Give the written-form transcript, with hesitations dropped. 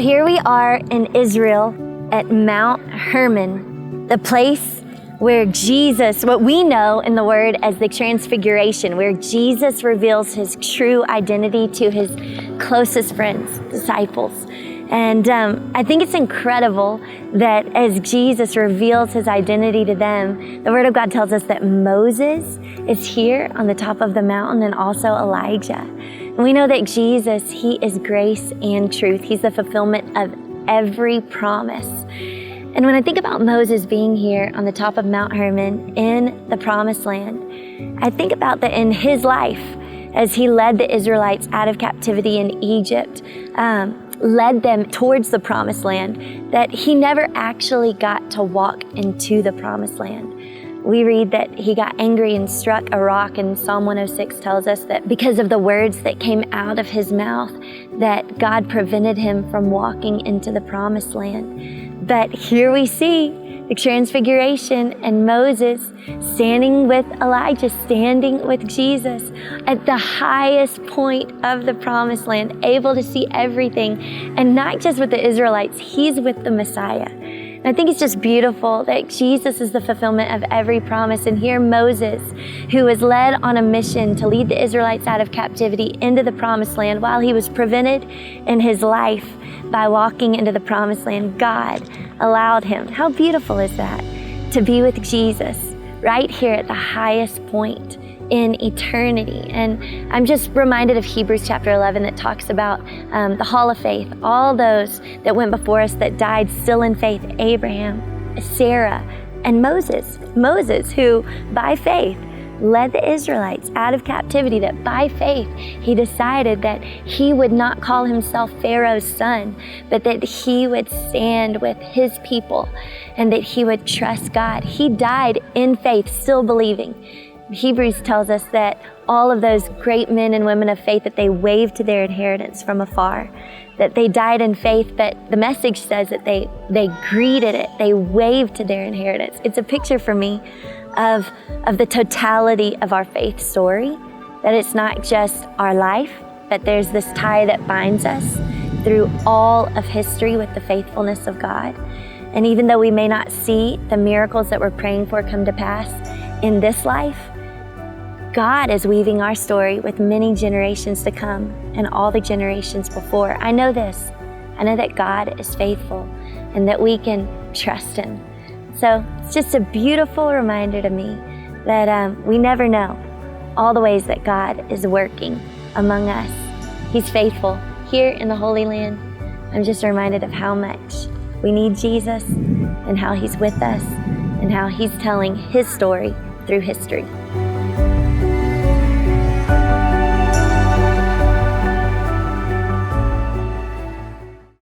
Well, here we are in Israel at Mount Hermon, the place where Jesus, what we know in the Word as the Transfiguration, where Jesus reveals his true identity to his closest friends, disciples. And I think it's incredible that as Jesus reveals his identity to them, the Word of God tells us that Moses is here on the top of the mountain and also Elijah. And we know that Jesus, he is grace and truth. He's the fulfillment of every promise. And when I think about Moses being here on the top of Mount Hermon in the Promised Land, I think about that in his life as he led the Israelites out of captivity in Egypt, led them towards the Promised Land, that he never actually got to walk into the Promised Land. We read that he got angry and struck a rock, and Psalm 106 tells us that because of the words that came out of his mouth, that God prevented him from walking into the Promised Land. But here we see the Transfiguration and Moses standing with Elijah, standing with Jesus at the highest point of the Promised Land, able to see everything, and not just with the Israelites, he's with the Messiah. And I think it's just beautiful that Jesus is the fulfillment of every promise. And here Moses, who was led on a mission to lead the Israelites out of captivity into the Promised Land, while he was prevented in his life by walking into the Promised Land, God allowed him, how beautiful is that, to be with Jesus right here at the highest point in eternity. And I'm just reminded of Hebrews chapter 11 that talks about the hall of faith, all those that went before us that died still in faith, Abraham, Sarah, and Moses, who by faith led the Israelites out of captivity, that by faith he decided that he would not call himself Pharaoh's son, but that he would stand with his people and that he would trust God. He died in faith, still believing. Hebrews tells us that all of those great men and women of faith, that they waved to their inheritance from afar, that they died in faith, but the message says that they greeted it, they waved to their inheritance. It's a picture for me of the totality of our faith story, that it's not just our life, but there's this tie that binds us through all of history with the faithfulness of God. And even though we may not see the miracles that we're praying for come to pass in this life, God is weaving our story with many generations to come and all the generations before. I know this. I know that God is faithful and that we can trust him. So it's just a beautiful reminder to me that we never know all the ways that God is working among us. He's faithful here in the Holy Land. I'm just reminded of how much we need Jesus and how he's with us and how he's telling his story through history.